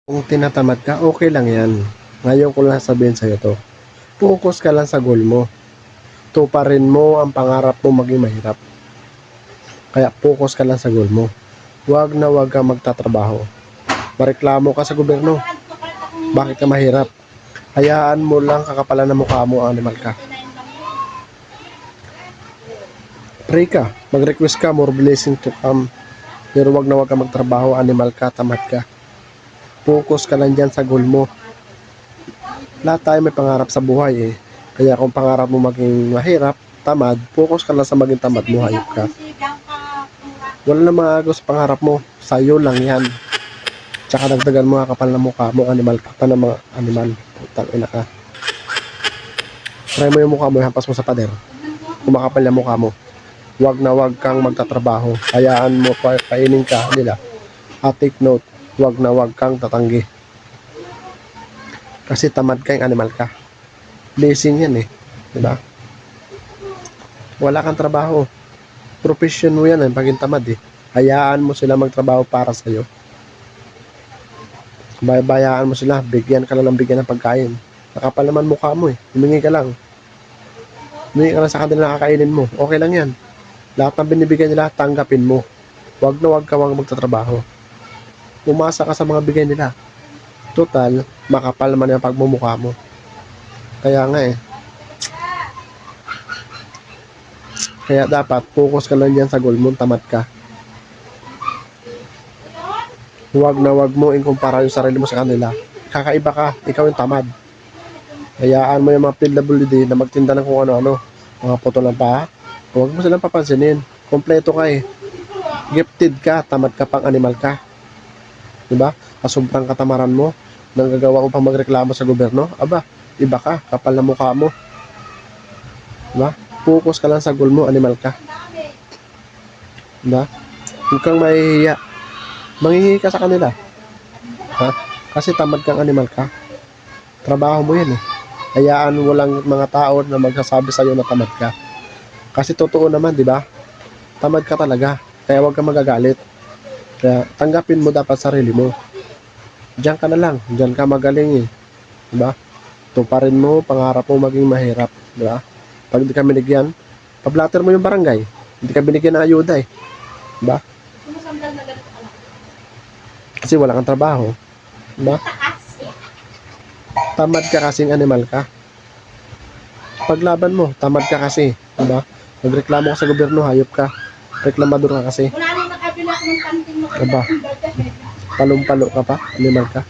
Kung tinatamad ka, okay lang yan. Ngayon ko lang sabihin sa'yo to. Focus ka lang sa goal mo. Tuparin mo ang pangarap mo maging mahirap. Kaya focus ka lang sa goal mo. Huwag na huwag kang magtatrabaho. Mareklamo ka sa gobyerno. Bakit ka mahirap? Hayaan mo lang kakapalan ng mukha mo, animal ka. Pray ka. Mag-request ka, more blessing to come. Pero huwag na huwag kang magtrabaho, animal ka, tamad ka. Focus ka lang dyan sa goal mo. Lahat tayo may pangarap sa buhay eh. Kaya kung pangarap mo maging mahirap, tamad, focus ka lang sa maging tamad mo, hayop ka. Wala na maago sa pangarap mo. Sa'yo lang yan. Tsaka dagdagan mo kapal na mukha mo, animal ka pa ng mga animal. Putang ina ka. Try mo yung mukha mo, hampas mo sa pader. Kumakapal na mukha mo. Huwag na huwag kang magtatrabaho. Hayaan mo, kainin ka nila. At take note, huwag na huwag kang tatanggi. Kasi tamad ka, yung animal ka. Blessing yan eh. Diba? Wala kang trabaho. Profession mo yan eh, paging tamad eh. Hayaan mo sila magtrabaho para sa'yo. Bayaan mo sila, bigyan ka lang ng bigyan ng pagkain. Nakapal naman mukha mo eh. Humingi ka lang. Humingi ka lang sa kanila na kakainin mo. Okay lang yan. Lahat ng binibigyan nila, tanggapin mo. Huwag na huwag ka magtatrabaho. Umasa ka sa mga bigay nila. Total, makapal naman yung pagmumukha mo. Kaya nga eh. Kaya dapat, focus ka lang dyan sa goal mo, tamad ka. Huwag na huwag mo ikumpara yung sarili mo sa kanila. Kakaiba ka, ikaw yung tamad. Hayaan mo yung mga PWD na magtinda ng kung ano-ano. Mga putol ng paa. Huwag mo silang papansinin. Kompleto ka eh. Gifted ka, tamad ka pang animal ka. Diba? Sobrang katamaran mo. Nang gagawa mo pang magreklamo sa gobyerno. Aba, iba ka, kapal na mukha mo. Diba? Focus ka lang sa goal mo, animal ka. Diba? Huwag kang mahihiya. Manghihingi ka sa kanila. Ha? Kasi tamad kang animal ka. Trabaho mo yan eh. Hayaan mo lang mga tao na magsasabi sa'yo na tamad ka. Kasi totoo naman, di ba? Tamad ka talaga. Kaya huwag kang magagalit. Kaya tanggapin mo dapat sarili mo. Diyan ka na lang. Diyan ka magaling eh. Di ba? Tuparin mo, pangarap mo maging mahirap. Di ba? Pag hindi ka binigyan, pablatter mo yung barangay. Hindi ka binigyan ng ayuda eh. Di ba? Kasi wala kang trabaho. Di ba? Tamad ka kasing animal ka. Paglaban mo, tamad ka kasi. Di ba? Magreklamo ka sa gobyerno, hayop ka. Reklamador ka kasi. Diba? Palong-palo ka pa, animal ka.